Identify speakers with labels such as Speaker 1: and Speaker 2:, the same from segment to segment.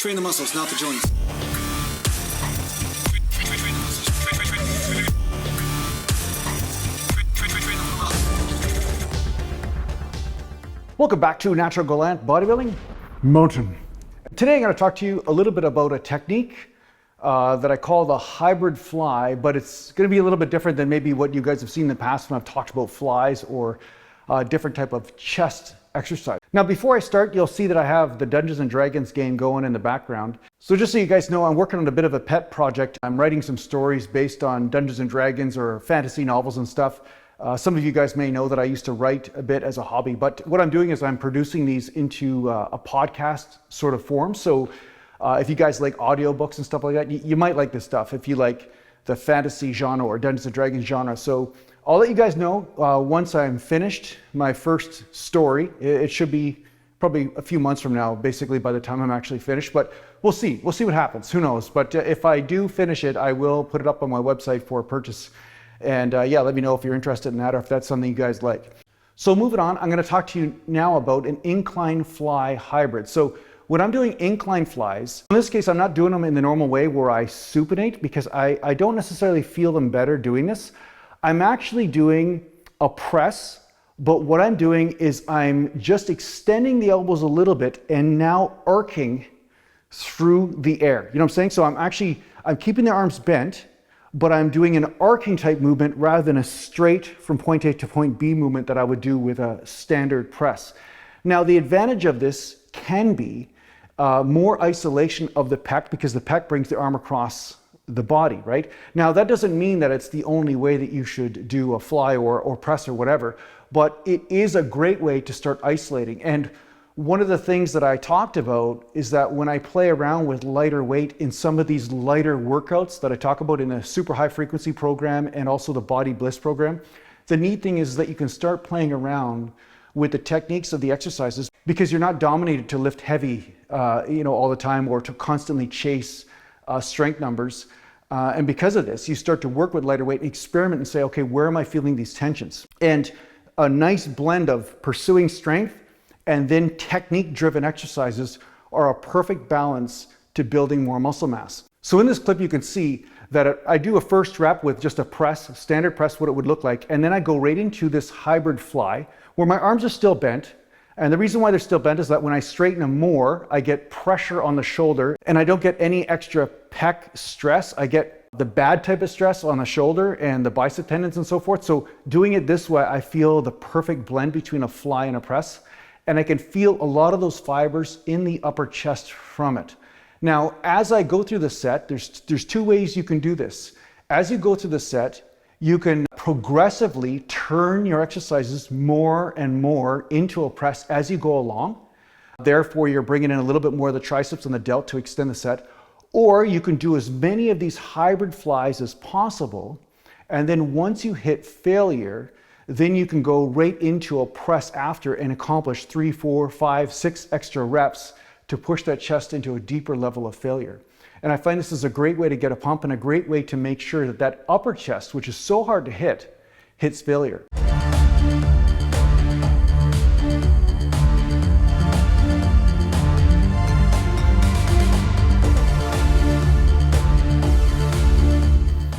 Speaker 1: Train the muscles, not the joints.
Speaker 2: Welcome back to Natural Gallant Bodybuilding Mountain. Today I'm going to talk to you a little bit about a technique that I call the hybrid fly, but it's going to be a little bit different than maybe what you guys have seen in the past when I've talked about flies or different type of chest exercise. Now before I start, you'll see that I have the Dungeons and Dragons game going in the background. So just so you guys know, I'm working on a bit of a pet project. I'm writing some stories based on Dungeons and Dragons or fantasy novels and stuff. Some of you guys may know that I used to write a bit as a hobby, but what I'm doing is I'm producing these into a podcast sort of form. So if you guys like audiobooks and stuff like that, you might like this stuff if you like the fantasy genre or Dungeons and Dragons genre. So I'll let you guys know once I'm finished my first story. It should be probably a few months from now, basically by the time I'm actually finished, but we'll see what happens, who knows. But if I do finish it, I will put it up on my website for purchase. And yeah, let me know if you're interested in that or if that's something you guys like. So moving on, I'm going to talk to you now about an incline fly hybrid. So when I'm doing incline flies, in this case, I'm not doing them in the normal way where I supinate because I don't necessarily feel them better doing this. I'm actually doing a press, but what I'm doing is I'm just extending the elbows a little bit and now arcing through the air. You know what I'm saying? So I'm keeping the arms bent, but I'm doing an arcing type movement rather than a straight from point A to point B movement that I would do with a standard press. Now, the advantage of this can be more isolation of the pec because the pec brings the arm across the body, right? Now, that doesn't mean that it's the only way that you should do a fly or press or whatever, but it is a great way to start isolating. And one of the things that I talked about is that when I play around with lighter weight in some of these lighter workouts that I talk about in the super high frequency program and also the Body Bliss program, the neat thing is that you can start playing around with the techniques of the exercises because you're not dominated to lift heavy, all the time or to constantly chase strength numbers. And because of this, you start to work with lighter weight and experiment and say, okay, where am I feeling these tensions? And a nice blend of pursuing strength and then technique-driven exercises are a perfect balance to building more muscle mass. So in this clip, you can see that I do a first rep with just a press, standard press, what it would look like. And then I go right into this hybrid fly where my arms are still bent. And the reason why they're still bent is that when I straighten them more, I get pressure on the shoulder and I don't get any extra pec stress. I get the bad type of stress on the shoulder and the bicep tendons and so forth. So doing it this way, I feel the perfect blend between a fly and a press. And I can feel a lot of those fibers in the upper chest from it. Now, as I go through the set, there's two ways you can do this. As you go through the set, you can progressively turn your exercises more and more into a press as you go along. Therefore, you're bringing in a little bit more of the triceps and the delt to extend the set. Or you can do as many of these hybrid flies as possible. And then once you hit failure, then you can go right into a press after and accomplish 3, 4, 5, 6 extra reps to push that chest into a deeper level of failure. And I find this is a great way to get a pump and a great way to make sure that that upper chest, which is so hard to hit, hits failure.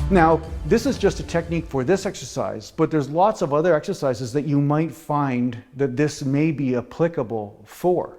Speaker 2: Now, this is just a technique for this exercise, but there's lots of other exercises that you might find that this may be applicable for.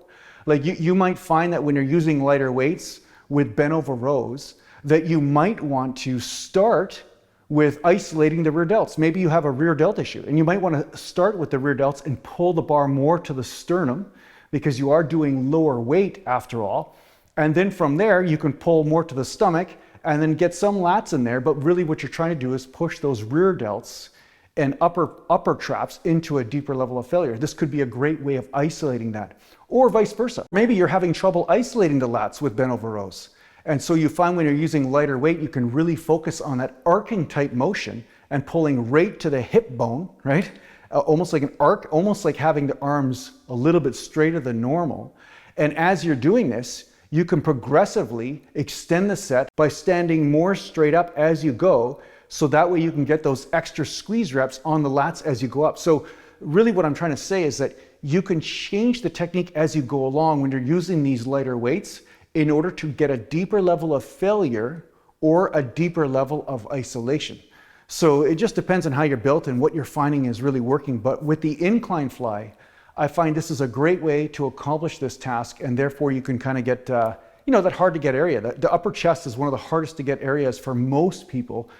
Speaker 2: Like you might find that when you're using lighter weights with bent over rows, that you might want to start with isolating the rear delts. Maybe you have a rear delt issue and you might want to start with the rear delts and pull the bar more to the sternum because you are doing lower weight after all. And then from there, you can pull more to the stomach and then get some lats in there, but really what you're trying to do is push those rear delts and upper traps into a deeper level of failure. This could be a great way of isolating that, or vice versa. Maybe you're having trouble isolating the lats with bent over rows. And so you find when you're using lighter weight, you can really focus on that arcing type motion and pulling right to the hip bone, right? Almost like an arc, almost like having the arms a little bit straighter than normal. And as you're doing this, you can progressively extend the set by standing more straight up as you go, so that way you can get those extra squeeze reps on the lats as you go up. So really what I'm trying to say is that you can change the technique as you go along when you're using these lighter weights in order to get a deeper level of failure or a deeper level of isolation. So it just depends on how you're built and what you're finding is really working. But with the incline fly, I find this is a great way to accomplish this task, and therefore you can kind of get, that hard to get area. The upper chest is one of the hardest to get areas for most people.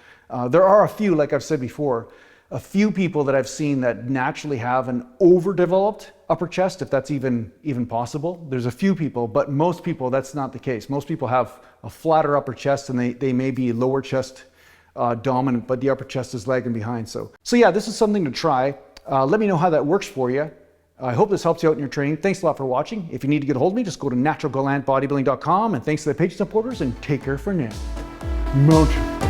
Speaker 2: There are a few, like I've said before, a few people that I've seen that naturally have an overdeveloped upper chest, if that's even possible. There's a few people, but most people, that's not the case. Most people have a flatter upper chest, and they may be lower chest dominant, but the upper chest is lagging behind. So yeah, this is something to try. Let me know how that works for you. I hope this helps you out in your training. Thanks a lot for watching. If you need to get a hold of me, just go to naturalgalantbodybuilding.com, and thanks to the Patreon supporters, and take care for now. Motion.